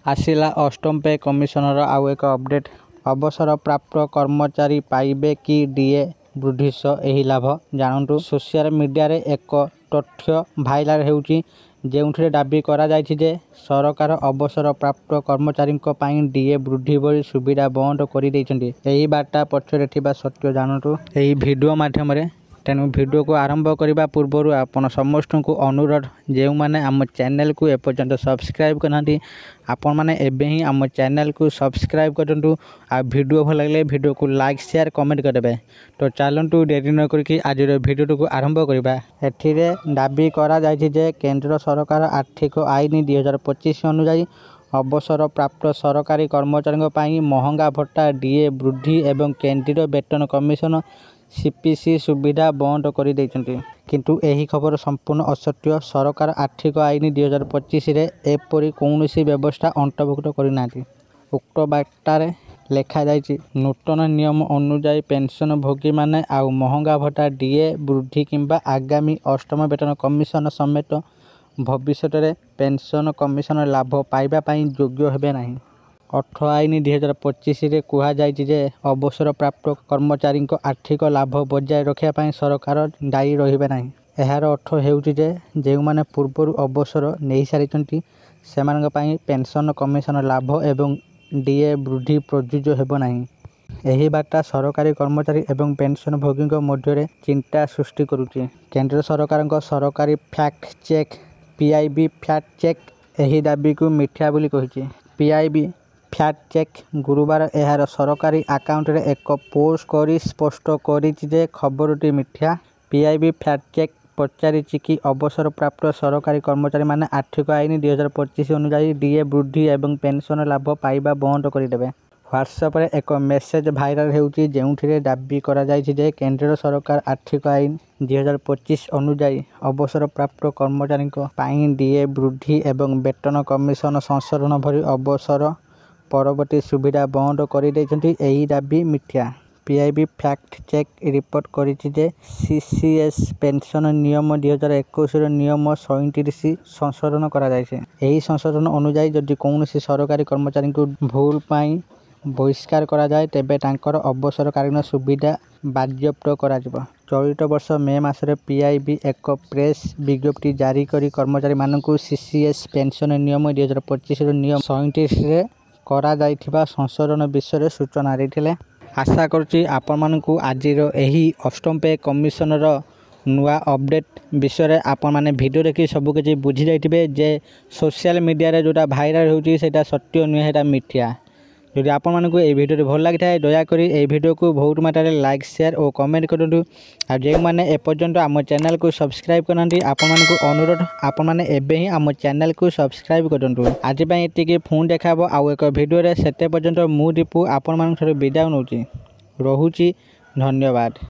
आसिला अष्टम पे कमिशनर आउ एक अपडेट। अवसर प्राप्त कर्मचारी पाइबे कि डीए वृद्धि सह लाभ जानतु। सोशल मीडिया रे एक तथ्य भाइराल हेउची जेउठिरे दाबी करा जायछि जे सरकार अवसर प्राप्त कर्मचारी पई डीए वृद्धि भली सुविधा बंद कर दैछन्ति। एही बार्ता पछरे थिबा सत्य जानतु एही वीडियो माध्यम रे। तेणु वीडियो को आरंभ करने पूर्व आपण समस्त को अनुरोध जो मैंने आम चैनल को एपर्यंत सब्सक्राइब करना आपण मैंने एबे ही आम चैनल को सब्सक्राइब करूँ। आ वीडियो भल लगे वीडियो को लाइक शेयर कमेंट करेंगे। तो चलतु डेरी न करके आज वीडियो को आरंभ करवा। एथिरे दाबी करा जायछि जे केंद्र सरकार आर्थिक आईन 2025 अनुसार अवसर प्राप्त सरकारी कर्मचारी महंगा भत्ता डीए वृद्धि एवं केंद्रीय वेतन कमिशन सीपीसी सुविधा बंद कर देइछन्ति। किंतु एही खबर संपूर्ण असत्य। सरकार आर्थिक आईन 2025 रे एपरि कौनसी व्यवस्था अंतर्भुक्त करना। उक्त बार्तार लेखा जाइछि नूतन नियम अनुसार पेंशन भोगी माने आउ महंगा भत्ता डीए वृद्धि किंबा आगामी अष्टम वेतन कमिशन समेत भविष्य में पेंशन कमिशन लाभ पाइबा पई योग्य हेबे नाही। अर्थ आईन 2025 रे कहा जे अवसर प्राप्त कर्मचारी आर्थिक लाभ बजाय रखा सरकार दायी रहिबे नाही। एहार अर्थ हेउछि जे जेउ माने पूर्व अवसर नहीं सारी सेमानक पई पेंशन कमिशन लाभ एवं डीए वृद्धि प्रযোज्य हेबो नाही। एही बार्ता सरकारी कर्मचारी एवं पेंशन भोगी मध्य चिंता सृष्टि करुछि। केंद्र सरकार सरकारी fact check PIB fact check एही दाबी को मिथ्या बोली कहिछि। पीआईबी फैक्ट चेक गुरुवार एहार सरकारी अकाउंट रे एक पोस्ट करी स्पष्ट करिछि जे खबरटी मिथ्या। पीआईबी फैक्ट चेक पचारिछि कि अवसर प्राप्त सरकारी कर्मचारी माने आर्थिक आईन 2025 अनुसार डीए वृद्धि एवं पेंशन लाभ पाइबा बंद करदेबे। व्हाट्सएप रे एक मेसेज भाइराल हेउछि जेउठिरे दाबी करा जायछि जे केंद्र सरकार आर्थिक आईन 2025 अनुसार अवसर प्राप्त कर्मचारी पई डीए वृद्धि एवं वेतन कमिशन संशोधन भली अवसर परवर्ती सुविधा बंद कर देइछन्ति। एही दाबी मिथ्या। पीआईबी फैक्ट चेक रिपोर्ट करिछि जे सीसीएस पेंशन नियम 2021 नियम 37 संशोधन करा जायछि। एही संशोधन अनुसार जदि कौनसी सरकारी कर्मचारी को भूल पाई बहिष्कार करा जाए तेबे तांकर अवसरकालीन सुविधा बाज्याप्त करा जिवो। चलित वर्ष मे मासरे पीआईबी एक प्रेस विज्ञप्ति जारी करी कर्मचारी मानकु सीसीएस पेंशन नियम 2025 नियम 37 रे करा जाइथिबा संशोधन विषय सूचना देथिले। आशा करुछि आपण मानकु आजिर एही अष्टम पे कमिशनर नुआ अपडेट विषय आपण माने वीडियो देखि सब किछि बुझी जाइथिबे जे सोशल मीडिया रे जोटा भाइराल होउछि सेटा सत्य नुहे, सेटा मिथ्या। यदि आपण मानकु ए वीडियो भल लागि थाए दया करी ए वीडियो को बहुत मात्रा लाइक शेयर और कमेंट करंतु। आ जे माने एपर्यंत आम चैनल को सब्सक्राइब करनांती आपण मानकु अनुरोध आपण माने एबे ही आम चैनल को सब्सक्राइब करंतु। आज पई एतिके फोन देखाबो आउ एक वीडियो रे सेते पर्यंत मु दीपू आपण मानक विदाय नउची। रहुची धन्यवाद।